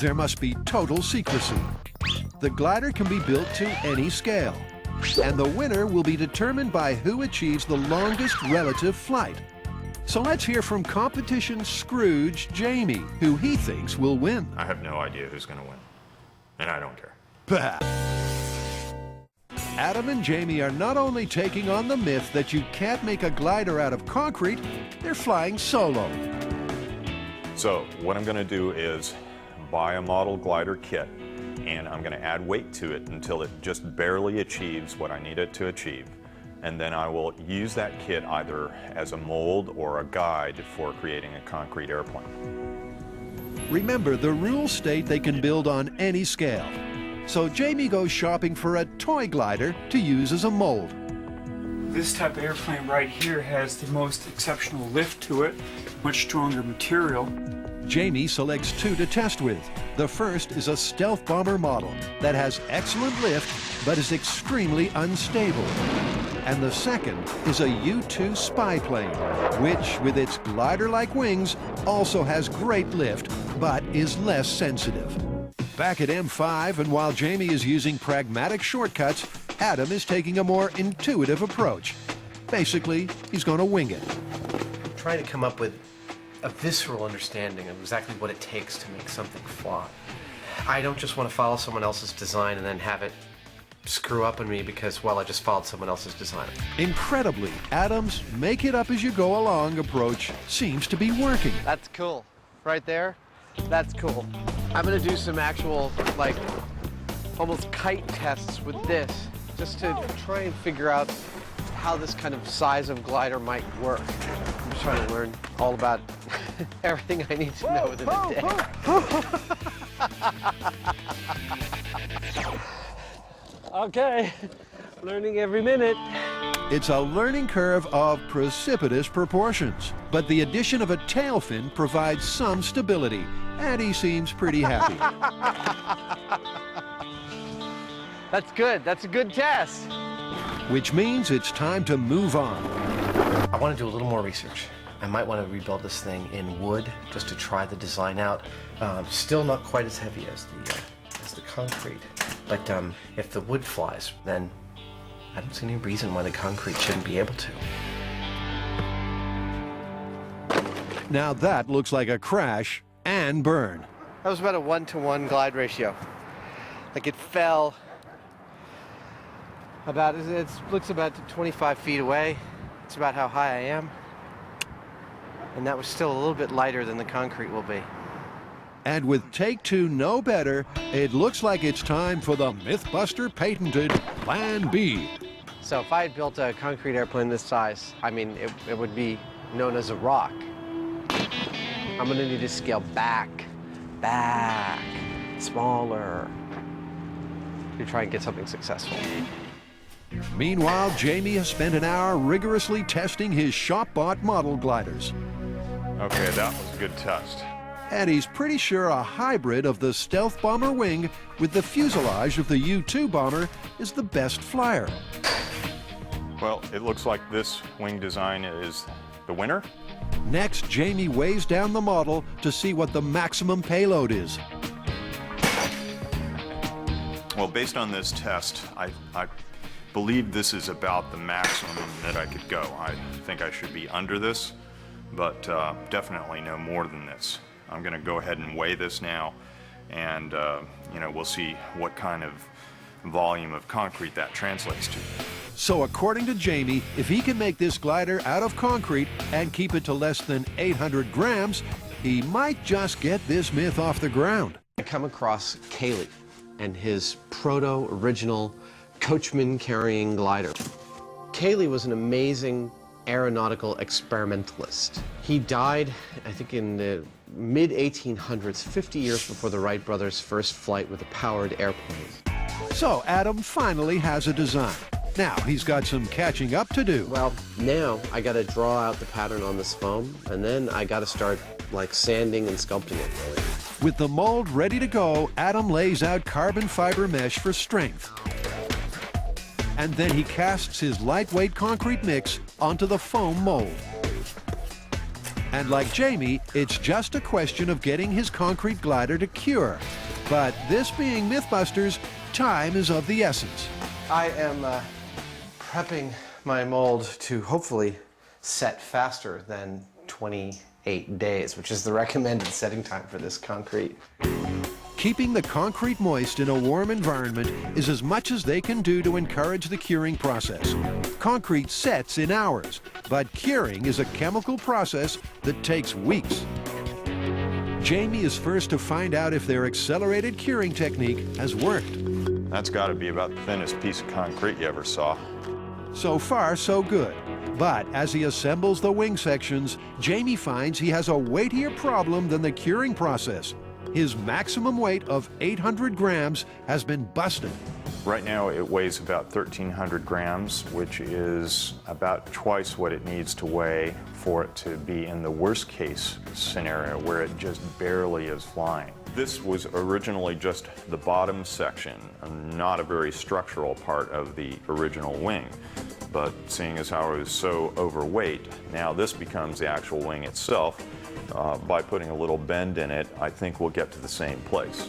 there must be total secrecy. The glider can be built to any scale, and the winner will be determined by who achieves the longest relative flight. So let's hear from competition Scrooge Jamie, who he thinks will win. I have no idea who's going to win, and I don't care. Bah. Adam and Jamie are not only taking on the myth that you can't make a glider out of concrete, they're flying solo. So what I'm going to do is buy a model glider kit, and I'm going to add weight to it until it just barely achieves what I need it to achieve. And then I will use that kit either as a mold or a guide for creating a concrete airplane. Remember, the rules state they can build on any scale. So Jamie goes shopping for a toy glider to use as a mold. This type of airplane right here has the most exceptional lift to it, much stronger material. Jamie selects two to test with. The first is a stealth bomber model that has excellent lift but is extremely unstable. And the second is a U-2 spy plane, which, with its glider-like wings, also has great lift but is less sensitive. Back at M5, and while Jamie is using pragmatic shortcuts, Adam is taking a more intuitive approach. Basically, he's going to wing it. I'm trying to come up with a visceral understanding of exactly what it takes to make something fly. I don't just want to follow someone else's design and then have it screw up on me because, well, I just followed someone else's design. Incredibly, Adam's make-it-up-as-you-go-along approach seems to be working. That's cool. Right there, that's cool. I'm going to do some actual, like, almost kite tests with this, just to try and figure out how this kind of size of glider might work. I'm just trying to learn all about everything I need to know within a day. Okay, learning every minute. It's a learning curve of precipitous proportions, but the addition of a tail fin provides some stability, and he seems pretty happy. That's good. That's a good test. Which means it's time to move on. I want to do a little more research. I might want to rebuild this thing in wood just to try the design out. Still not quite as heavy as the concrete. But if the wood flies, then I don't see any reason why the concrete shouldn't be able to. Now that looks like a crash and burn. That was about a 1-to-1 glide ratio. Like it fell about, it looks about 25 feet away. It's about how high I am. And that was still a little bit lighter than the concrete will be. And with take two no better, it looks like it's time for the Mythbuster patented Plan B. So if I had built a concrete airplane this size, I mean, it would be known as a rock. I'm gonna need to scale back, smaller, to try and get something successful. Meanwhile, Jamie has spent an hour rigorously testing his shop-bought model gliders. Okay, that was a good test. And he's pretty sure a hybrid of the stealth bomber wing with the fuselage of the U-2 bomber is the best flyer. Well, it looks like this wing design is the winner. Next, Jamie weighs down the model to see what the maximum payload is. Well, based on this test, I believe this is about the maximum that I could go. I think I should be under this, but definitely no more than this. I'm going to go ahead and weigh this now, and we'll see what kind of volume of concrete that translates to. So according to Jamie, if he can make this glider out of concrete and keep it to less than 800 grams, he might just get this myth off the ground. I come across Cayley and his proto-original Coachman-carrying glider. Cayley was an amazing aeronautical experimentalist. He died, I think, in the mid-1800s, 50 years before the Wright brothers' first flight with a powered airplane. So Adam finally has a design. Now he's got some catching up to do. Well, now I got to draw out the pattern on this foam, and then I got to start like sanding and sculpting it. With the mold ready to go, Adam lays out carbon fiber mesh for strength. And then he casts his lightweight concrete mix onto the foam mold. And like Jamie, it's just a question of getting his concrete glider to cure. But this being Mythbusters, time is of the essence. I am prepping my mold to hopefully set faster than 28 days, which is the recommended setting time for this concrete. Keeping the concrete moist in a warm environment is as much as they can do to encourage the curing process. Concrete sets in hours, but curing is a chemical process that takes weeks. Jamie is first to find out if their accelerated curing technique has worked. That's got to be about the thinnest piece of concrete you ever saw. So far, so good. But as he assembles the wing sections, Jamie finds he has a weightier problem than the curing process. His maximum weight of 800 grams has been busted. Right now it weighs about 1,300 grams, which is about twice what it needs to weigh for it to be in the worst case scenario where it just barely is flying. This was originally just the bottom section, not a very structural part of the original wing. But seeing as how it was so overweight, now this becomes the actual wing itself. By putting a little bend in it, I think we'll get to the same place.